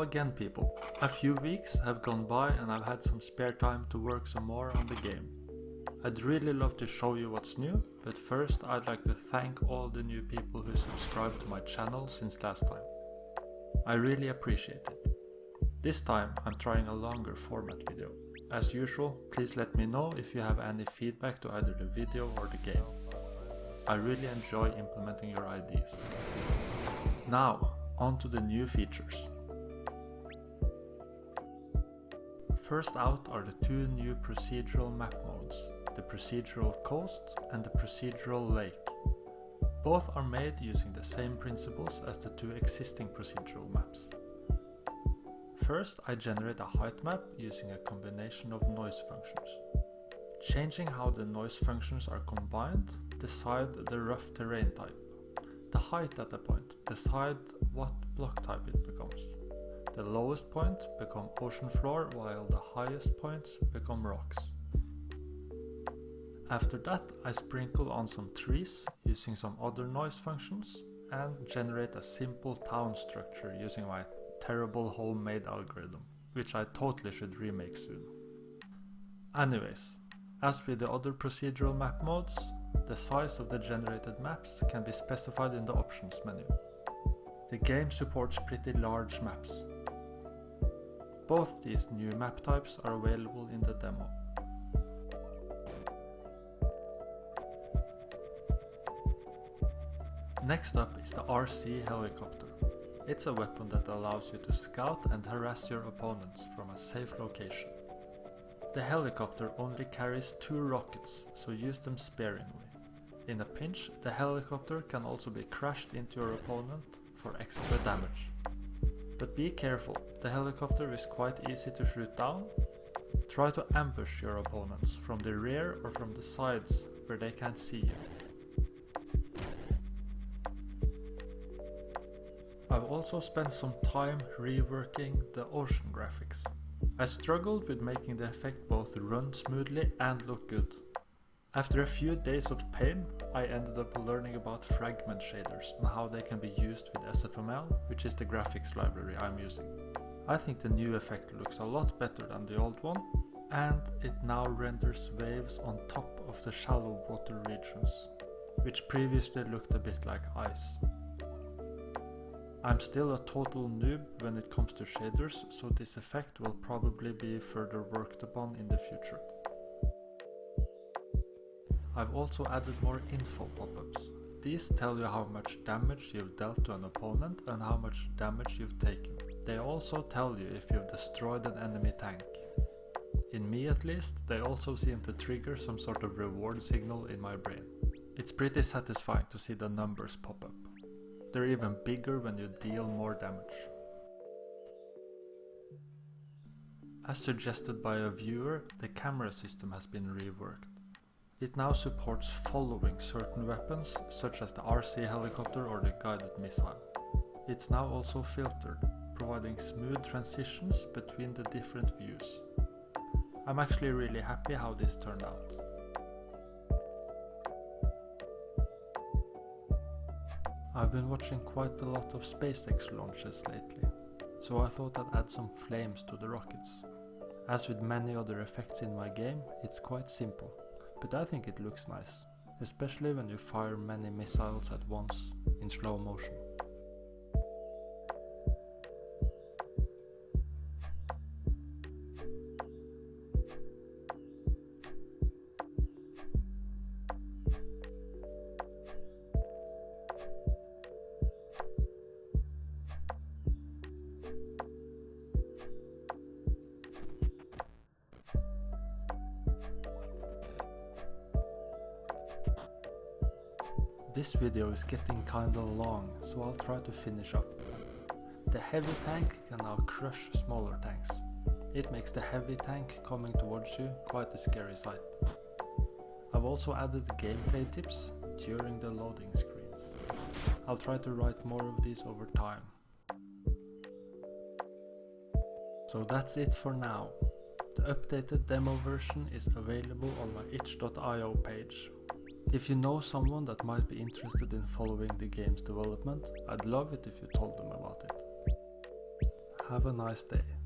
again people, a few weeks have gone by and I've had some spare time to work some more on the game. I'd really love to show you what's new, but first I'd like to thank all the new people who subscribed to my channel since last time. I really appreciate it. This time I'm trying a longer format video. As usual, please let me know if you have any feedback to either the video or the game. I really enjoy implementing your ideas. Now, on to the new features. First out are the two new procedural map modes, the procedural coast and the procedural lake. Both are made using the same principles as the two existing procedural maps. First, I generate a height map using a combination of noise functions. Changing how the noise functions are combined, decide the rough terrain type. The height at a point, decide what block type it becomes. The lowest point become ocean floor, while the highest points become rocks. After that, I sprinkle on some trees using some other noise functions and generate a simple town structure using my terrible homemade algorithm, which I totally should remake soon. Anyways, as with the other procedural map modes, the size of the generated maps can be specified in the options menu. The game supports pretty large maps. Both these new map types are available in the demo. Next up is the RC helicopter. It's a weapon that allows you to scout and harass your opponents from a safe location. The helicopter only carries 2 rockets, so use them sparingly. In a pinch, the helicopter can also be crashed into your opponent for extra damage. But be careful, the helicopter is quite easy to shoot down. Try to ambush your opponents from the rear or from the sides where they can't see you. I've also spent some time reworking the ocean graphics. I struggled with making the effect both run smoothly and look good. After a few days of pain, I ended up learning about fragment shaders and how they can be used with SFML, which is the graphics library I'm using. I think the new effect looks a lot better than the old one, and it now renders waves on top of the shallow water regions, which previously looked a bit like ice. I'm still a total noob when it comes to shaders, so this effect will probably be further worked upon in the future. I've also added more info pop-ups. These tell you how much damage you've dealt to an opponent and how much damage you've taken. They also tell you if you've destroyed an enemy tank. In me at least, they also seem to trigger some sort of reward signal in my brain. It's pretty satisfying to see the numbers pop up. They're even bigger when you deal more damage. As suggested by a viewer, the camera system has been reworked. It now supports following certain weapons, such as the RC helicopter or the guided missile. It's now also filtered, providing smooth transitions between the different views. I'm actually really happy how this turned out. I've been watching quite a lot of SpaceX launches lately, so I thought I'd add some flames to the rockets. As with many other effects in my game, it's quite simple, but I think it looks nice, especially when you fire many missiles at once in slow motion. This video is getting kinda long, so I'll try to finish up. The heavy tank can now crush smaller tanks. It makes the heavy tank coming towards you quite a scary sight. I've also added gameplay tips during the loading screens. I'll try to write more of these over time. So that's it for now. The updated demo version is available on my itch.io page. If you know someone that might be interested in following the game's development, I'd love it if you told them about it. Have a nice day.